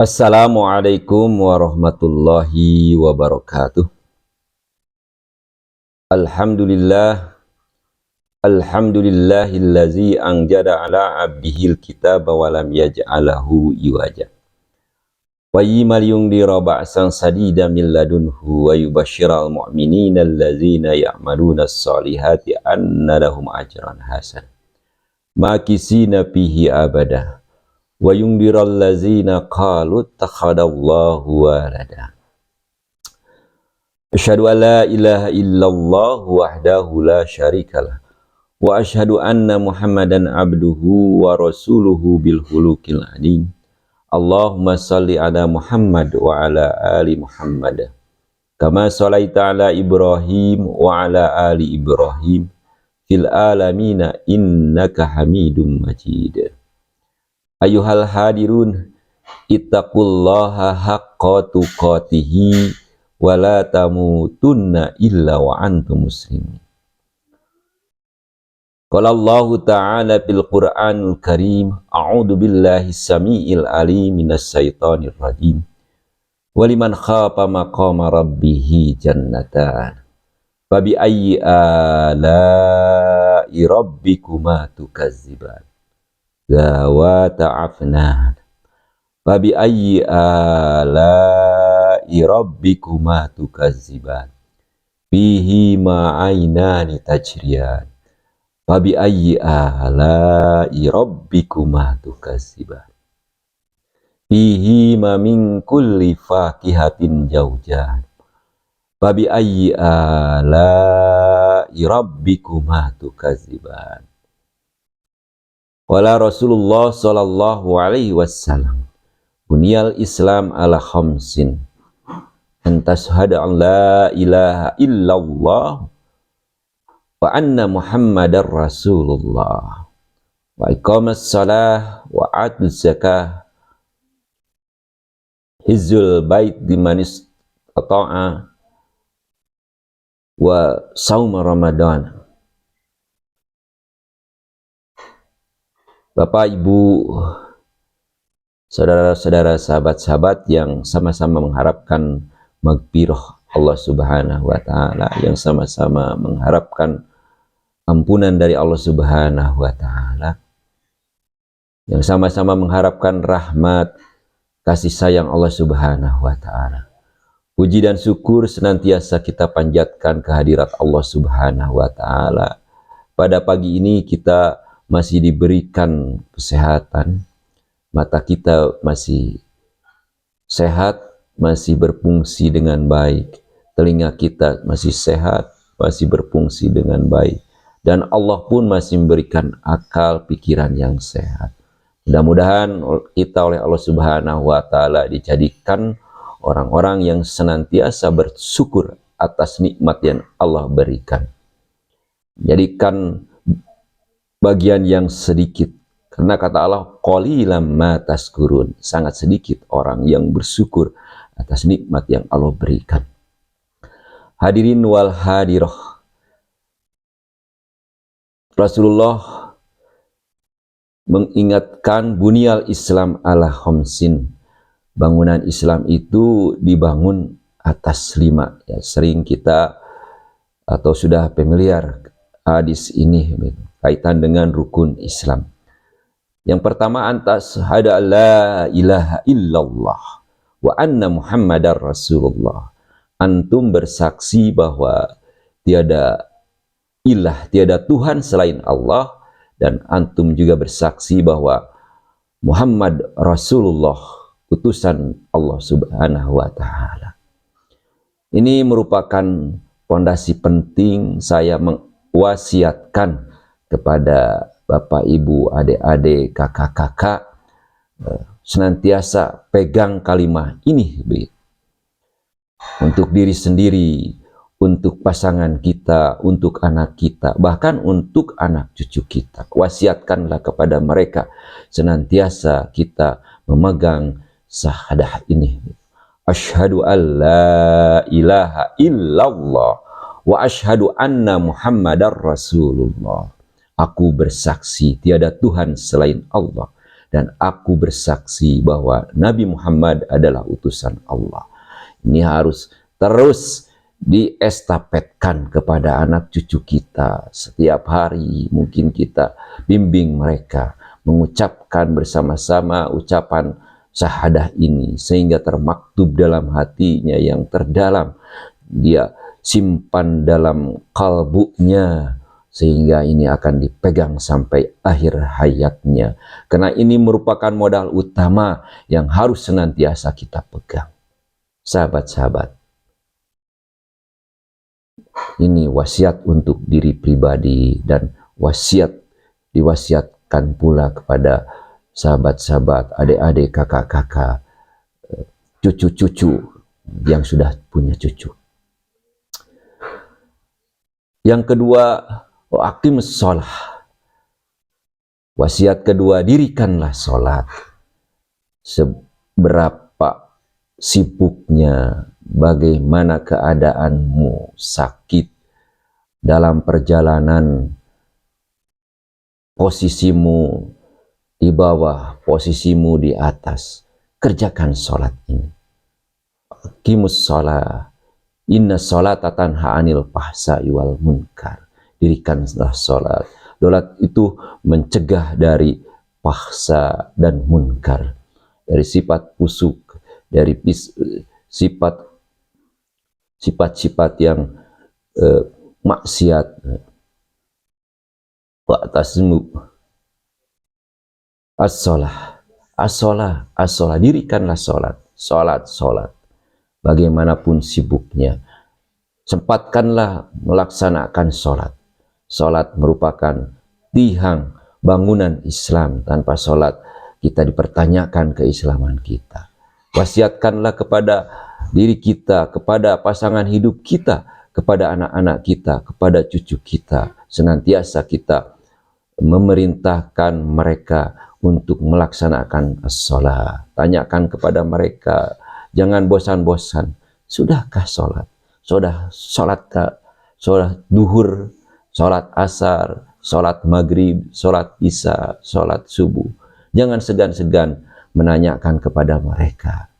Assalamualaikum warahmatullahi wabarakatuh. Alhamdulillah, alhamdulillahillazi anjada ala abdihil kitaba wa lam yaj'alahu iwaja. Wa yimal yungdira ba'san sadida min ladunhu wa yubashiral mu'minina allazina ya'maluna as-salihati anna lahum ajran hasan. Makisina fihi abada. Wa yungdiral lazina qalu takhadallahu walada. Asyhadu an la ilaha illallah wahdahu la syarikalah wa asyhadu anna Muhammadan abduhu wa rasuluhu bil khuluqil adim. Allahumma salli ala Muhammad wa ala ali Muhammad kama shallaita ala Ibrahim wa ala ali Ibrahim fil alamina innaka Hamidum Majid. Ayuhal hadirun ittaqullaha haqqa tuqatih wala tamutunna illa wa antum muslimin. Qala Allah Ta'ala fil Qur'anil Karim, a'udzu billahi samiil alim minas syaitonir rajim. Waliman khafa maqama rabbih jannatan. Fabi ayyi ala'i rabbikuma tukazziban. Zawata afnan. Fabi ayyi ala'i rabbikuma tukazziban. Fihi ma'ainani tajriyan. Fabi ayyi ala'i rabbikuma tukazziban. Fihi ma min kulli fakihatin zawjan. Fabi ayyi ala'i rabbikuma tukazziban. Wala Rasulullah sallallahu alaihi wasallam, bunyal Islam ala khamsin, antashhada an la ilaha illallah wa anna Muhammadar Rasulullah wa iqamas salah wa atuz zakah hizul bait dimanis ata'a wa saum Ramadan. Bapak, Ibu, saudara-saudara, sahabat-sahabat yang sama-sama mengharapkan maghfirah Allah Subhanahu wa Ta'ala, yang sama-sama mengharapkan ampunan dari Allah Subhanahu wa Ta'ala, yang sama-sama mengharapkan rahmat kasih sayang Allah Subhanahu wa Ta'ala. Puji dan syukur senantiasa kita panjatkan kehadirat Allah Subhanahu wa Ta'ala. Pada pagi ini kita masih diberikan kesehatan, mata kita masih sehat, masih berfungsi dengan baik, telinga kita masih sehat, masih berfungsi dengan baik, dan Allah pun masih memberikan akal pikiran yang sehat. Mudah-mudahan kita oleh Allah Subhanahu wa Ta'ala dijadikan orang-orang yang senantiasa bersyukur atas nikmat yang Allah berikan. Jadikan bagian yang sedikit, karena kata Allah, qalilan ma tashkurun, sangat sedikit orang yang bersyukur atas nikmat yang Allah berikan. Hadirin wal hadirah, Rasulullah mengingatkan bunyal Islam ala khamsin, bangunan Islam itu dibangun atas 5, ya, sering kita atau sudah familiar hadis ini kaitan dengan rukun Islam. Yang pertama, antashhada la ilaha illallah wa anna Muhammadar Rasulullah. Antum bersaksi bahwa tiada ilah, tiada Tuhan selain Allah, dan antum juga bersaksi bahwa Muhammad Rasulullah, utusan Allah Subhanahu wa Ta'ala. Ini merupakan fondasi penting saya mewasiatkan kepada Bapak, Ibu, adik-adik, kakak-kakak, senantiasa pegang kalimat ini untuk diri sendiri, untuk pasangan kita, untuk anak kita, bahkan untuk anak cucu kita. Wasiatkanlah kepada mereka senantiasa kita memegang syahadah ini. Asyhadu an la ilaha illallah wa asyhadu anna Muhammadar Rasulullah. Aku bersaksi tiada Tuhan selain Allah, dan aku bersaksi bahwa Nabi Muhammad adalah utusan Allah. Ini harus terus diestafetkan kepada anak cucu kita. Setiap hari mungkin kita bimbing mereka mengucapkan bersama-sama ucapan syahadah ini, sehingga termaktub dalam hatinya yang terdalam, dia simpan dalam kalbunya, sehingga ini akan dipegang sampai akhir hayatnya. Karena ini merupakan modal utama yang harus senantiasa kita pegang. Sahabat-sahabat, ini wasiat untuk diri pribadi dan diwasiatkan pula kepada sahabat-sahabat, adik-adik, kakak-kakak, cucu-cucu yang sudah punya cucu. Yang kedua, aqimus shalah. Wasiat kedua, dirikanlah sholat. Seberapa sibuknya, bagaimana keadaanmu, sakit, dalam perjalanan, posisimu di bawah, posisimu di atas, kerjakan sholat ini. Aqimus shalah, inna sholata tanha anil fahsya'i wal munkar. Dirikanlah sholat. Sholat itu mencegah dari fahsya dan munkar, dari sifat busuk, dari sifat-sifat yang maksiat. Wa'tasmu as-sholah, as-sholah, as-sholah. Dirikanlah sholat, sholat. Bagaimanapun sibuknya, sempatkanlah melaksanakan sholat. Sholat merupakan tiang bangunan Islam. Tanpa sholat kita dipertanyakan keislaman kita. Wasiatkanlah kepada diri kita, kepada pasangan hidup kita, kepada anak-anak kita, kepada cucu kita. Senantiasa kita memerintahkan mereka untuk melaksanakan as-sholat. Tanyakan kepada mereka, jangan bosan-bosan. Sudahkah sholat? Sholatkah? Sholat duhur, sholat asar, sholat maghrib, sholat isya, sholat subuh. Jangan segan-segan menanyakan kepada mereka,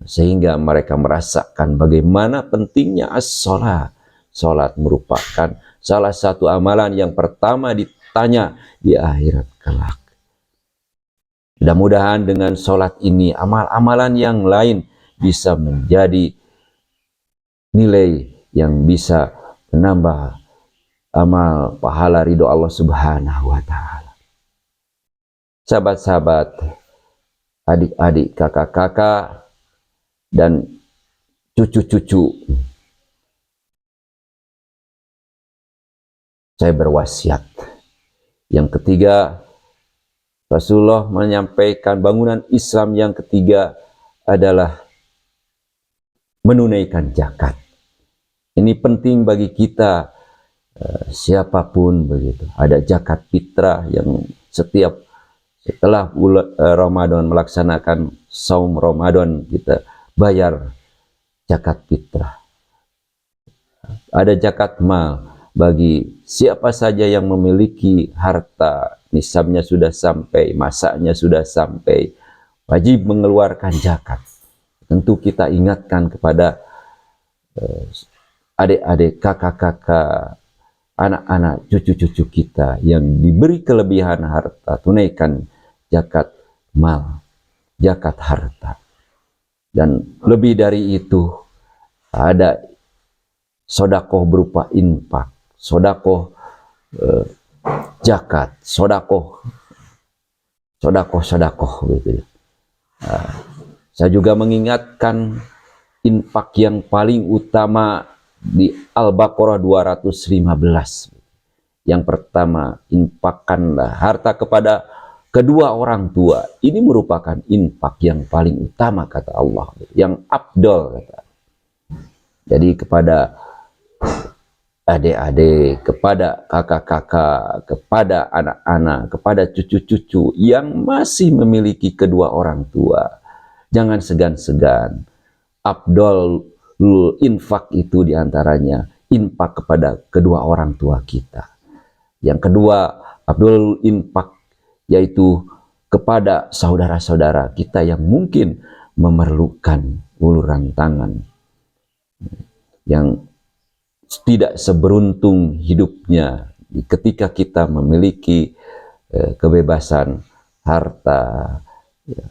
sehingga mereka merasakan bagaimana pentingnya as-sholat. Sholat merupakan salah satu amalan yang pertama ditanya di akhirat kelak. Mudah-mudahan dengan sholat ini, amal-amalan yang lain bisa menjadi nilai yang bisa menambah amal pahala ridho Allah Subhanahu wa Ta'ala. Sahabat-sahabat, adik-adik, kakak-kakak, dan cucu-cucu, saya berwasiat. Yang ketiga, Rasulullah menyampaikan bangunan Islam yang ketiga adalah menunaikan zakat. Ini penting bagi kita, siapapun begitu. Ada zakat fitrah yang setelah Ramadan melaksanakan saum Ramadan, kita bayar zakat fitrah. Ada zakat mal bagi siapa saja yang memiliki harta, nisabnya sudah sampai, masanya sudah sampai, wajib mengeluarkan zakat. Tentu kita ingatkan kepada adik-adik, kakak-kakak, anak-anak, cucu-cucu kita yang diberi kelebihan harta, tunaikan zakat mal, zakat harta. Dan lebih dari itu, ada sodakoh berupa infak, sodakoh zakat, sodakoh gitu. Saya juga mengingatkan infak yang paling utama di Al-Baqarah 215. Yang pertama, infakkanlah harta kepada kedua orang tua. Ini merupakan infak yang paling utama, kata Allah, yang afdol, kata. Jadi kepada adik-adik, kepada kakak-kakak, kepada anak-anak, kepada cucu-cucu yang masih memiliki kedua orang tua, jangan segan-segan. Afdol infak itu diantaranya infak kepada kedua orang tua kita. Yang kedua, afdol infak yaitu kepada saudara-saudara kita yang mungkin memerlukan uluran tangan, yang tidak seberuntung hidupnya ketika kita memiliki kebebasan harta, ya,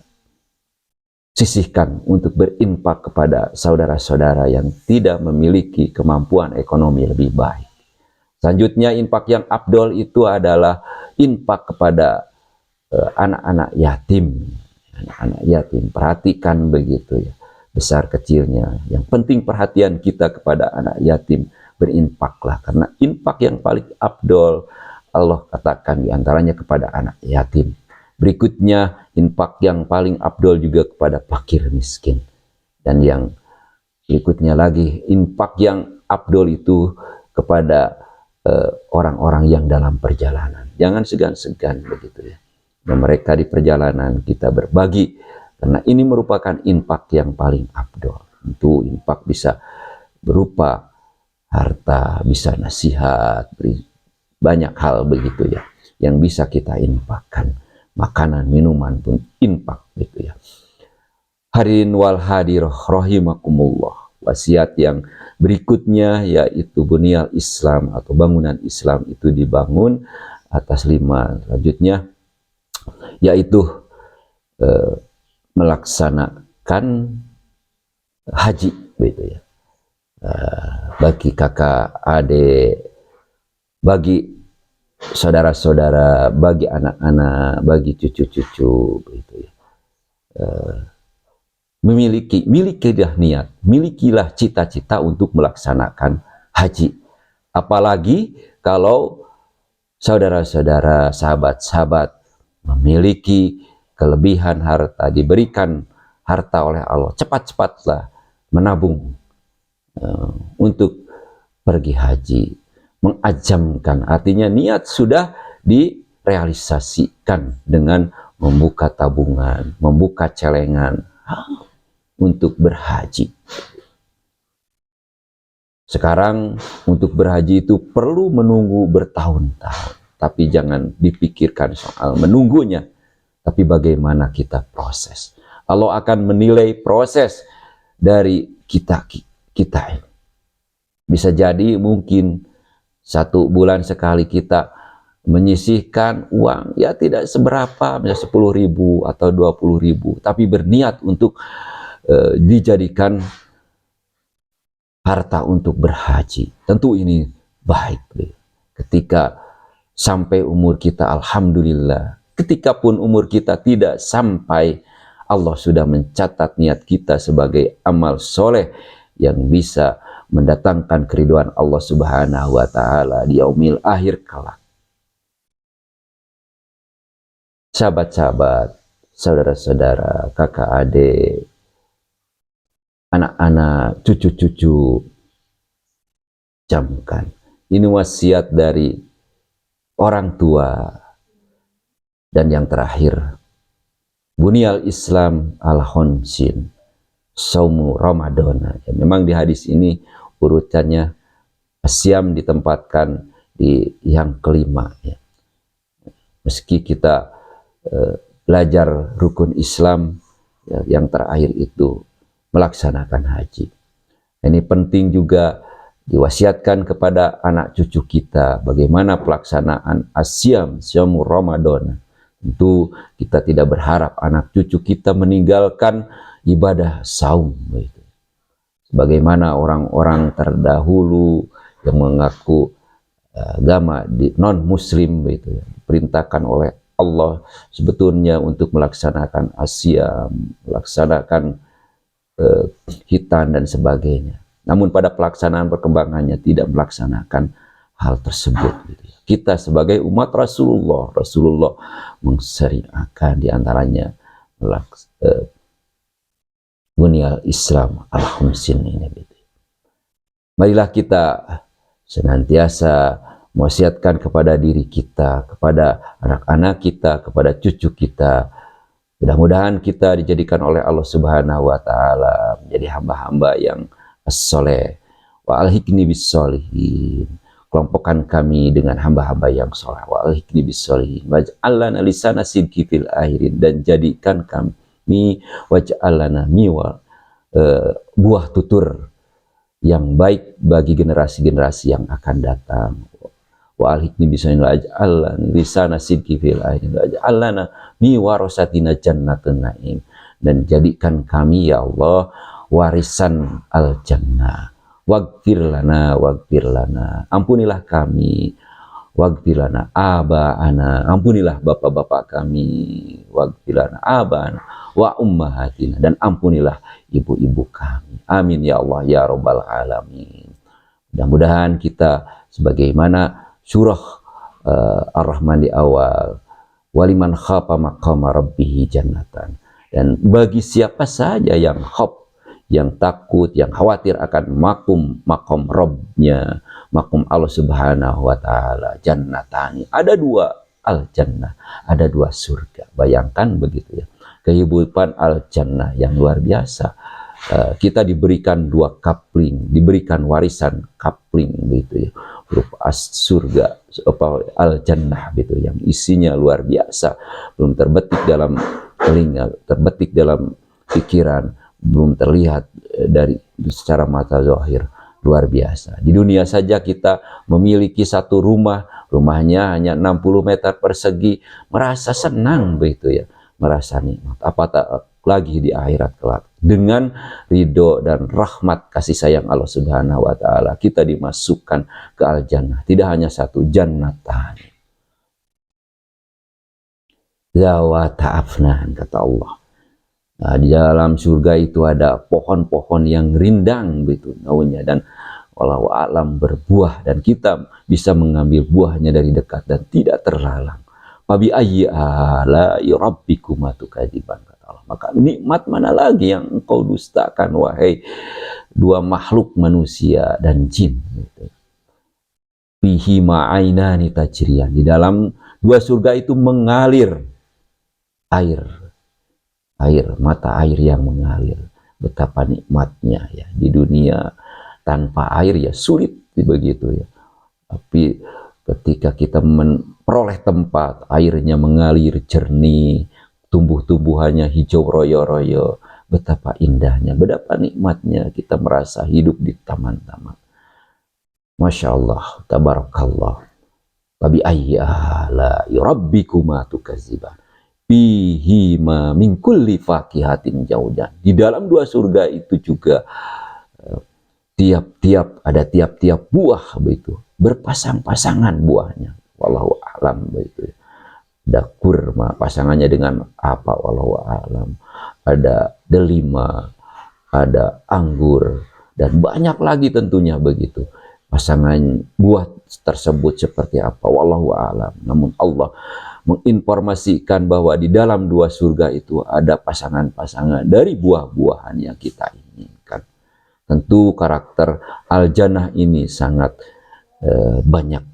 sisihkan untuk berinfak kepada saudara-saudara yang tidak memiliki kemampuan ekonomi lebih baik. Selanjutnya, infak yang afdol itu adalah infak kepada anak-anak yatim. Anak-anak yatim, perhatikan begitu ya, besar kecilnya. Yang penting perhatian kita kepada anak yatim, berinfaklah, karena infak yang paling afdol Allah katakan diantaranya kepada anak yatim. Berikutnya, infak yang paling afdol juga kepada fakir miskin. Dan yang berikutnya lagi, infak yang afdol itu kepada orang-orang yang dalam perjalanan. Jangan segan-segan begitu ya. Dan mereka di perjalanan kita berbagi, karena ini merupakan infak yang paling afdol. Tentu infak bisa berupa harta, bisa nasihat, banyak hal begitu ya, yang bisa kita infakkan. Makanan, minuman pun infak gitu ya. Hadirin wal hadiroh rahimakumullah. Wasiat yang berikutnya yaitu bunyal Islam atau bangunan Islam itu dibangun atas 5. Selanjutnya yaitu melaksanakan haji gitu ya. Bagi kakak, adik, bagi saudara-saudara, bagi anak-anak, bagi cucu-cucu gitu ya. Milikilah niat, milikilah cita-cita untuk melaksanakan haji. Apalagi kalau saudara-saudara, sahabat-sahabat memiliki kelebihan harta, diberikan harta oleh Allah, cepat-cepatlah menabung untuk pergi haji. Mengajamkan, artinya niat sudah direalisasikan dengan membuka tabungan, membuka celengan untuk berhaji. Sekarang untuk berhaji itu perlu menunggu bertahun-tahun, tapi jangan dipikirkan soal menunggunya, tapi bagaimana kita proses. Allah akan menilai proses dari kita ini. Bisa jadi mungkin 1 bulan sekali kita menyisihkan uang, ya tidak seberapa, misalnya 10.000 atau 20.000, tapi berniat untuk dijadikan harta untuk berhaji. Tentu ini baik. Ketika sampai umur kita, alhamdulillah. Ketika pun umur kita tidak sampai, Allah sudah mencatat niat kita sebagai amal soleh yang bisa mendatangkan keridhaan Allah Subhanahu wa Ta'ala di yaumil akhir kelak. Sahabat-sahabat, saudara-saudara, kakak adik, anak-anak, cucu-cucu, camkan. Ini wasiat dari orang tua. Dan yang terakhir, bunyal Islam al-khonsin, saumu Ramadan. Ya, memang di hadis ini urutannya Asyam ditempatkan di yang kelima. Ya. Meski kita belajar rukun Islam, ya, yang terakhir itu melaksanakan haji. Ini penting juga diwasiatkan kepada anak cucu kita bagaimana pelaksanaan Asyam, Syamu Ramadan. Tentu kita tidak berharap anak cucu kita meninggalkan ibadah saum. Sebagaimana orang-orang terdahulu yang mengaku agama non-muslim gitu ya, diperintahkan oleh Allah sebetulnya untuk melaksanakan Asyam, melaksanakan hitan dan sebagainya. Namun pada pelaksanaan perkembangannya tidak melaksanakan hal tersebut. Gitu ya. Kita sebagai umat Rasulullah mensyariatkan diantaranya bunyal Islam al-khonsin ini. Marilah kita senantiasa mewasiatkan kepada diri kita, kepada anak-anak kita, kepada cucu kita. Mudah-mudahan kita dijadikan oleh Allah Subhanahu wa Ta'ala menjadi hamba-hamba yang as-soleh wa alhiqni bis-solihin kelompokkan kami dengan hamba-hamba yang soleh, wa alhiqni bis-sholihin, waj'al lana lisana sidqi fil akhirin, dan jadikan kami, waj'al lana buah tutur yang baik bagi generasi-generasi yang akan datang. Wa alhiqni bis-sholihin, waj'al lana lisana sidqi fil akhirin, waj'al lana warasatina jannatun na'im, dan jadikan kami ya Allah warisan al-jannah. Waghfir lana, ampunilah kami, waghfir lana aba'ana, ampunilah bapak-bapak kami, waghfir lana aba'ana wa ummahatina, dan ampunilah ibu-ibu kami. Amin ya Allah ya rabbal alamin. Mudah-mudahan kita sebagaimana surah Ar-Rahman di awal, waliman khafa maqama rabbih jannatan, dan bagi siapa saja yang yang takut, yang khawatir akan makom Rabbnya, makom Allah Subhanahu wa Ta'ala, jannatani, ada dua al-jannah, ada dua surga. Bayangkan begitu ya, kehidupan al-jannah yang luar biasa. Kita diberikan dua kapling, diberikan warisan kapling begitu ya, berupa surga al-jannah gitu, yang isinya luar biasa, belum terbetik dalam telinga, terbetik dalam pikiran, belum terlihat dari secara mata zahir, luar biasa. Di dunia saja kita memiliki satu rumahnya hanya 60 meter persegi, merasa senang begitu ya, merasa nikmat. Apatah lagi di akhirat kelak, dengan ridho dan rahmat kasih sayang Allah Subhanahu wa Ta'ala, kita dimasukkan ke al-jannah. Tidak hanya satu, jannatan zawata afnan, kata Allah. Nah, di dalam surga itu ada pohon-pohon yang rindang begitu daunnya, dan wallahu a'lam berbuah, dan kita bisa mengambil buahnya dari dekat dan tidak terlalang. Fabi ayyi ala'i rabbikuma tukadziban, kata Allah. Maka nikmat mana lagi yang engkau dustakan, wahai dua makhluk manusia dan jin gitu. Fihi ma'ainani tajriyan, di dalam dua surga itu mengalir air, mata air yang mengalir. Betapa nikmatnya ya, di dunia tanpa air ya sulit begitu ya, tapi ketika kita memperoleh tempat airnya mengalir jernih, tumbuh-tumbuhannya hijau royo-royo, betapa indahnya, betapa nikmatnya kita merasa hidup di taman-taman. Masya Allah, tabarakallah. Tabi ayyi ala'i rabbikuma tukadziban, fihi ma min kulli fakihatin jaudan. Di dalam dua surga itu juga ada tiap-tiap buah begitu, berpasang-pasangan buahnya, wallahu a'lam begitu. Ada kurma, pasangannya dengan apa, wallahu a'lam. Ada delima, ada anggur, dan banyak lagi tentunya begitu. Pasangan buah tersebut seperti apa, wallahu a'lam. Namun Allah menginformasikan bahwa di dalam dua surga itu ada pasangan-pasangan dari buah-buahan yang kita inginkan. Tentu karakter al-jannah ini sangat banyak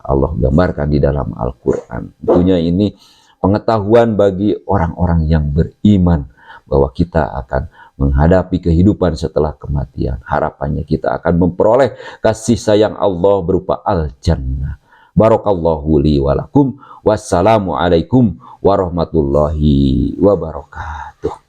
Allah gambarkan di dalam Al-Quran. Tentunya ini pengetahuan bagi orang-orang yang beriman bahwa kita akan menghadapi kehidupan setelah kematian. Harapannya kita akan memperoleh kasih sayang Allah berupa al-jannah. Barakallahu li wa lakum. Wassalamualaikum warahmatullahi wabarakatuh.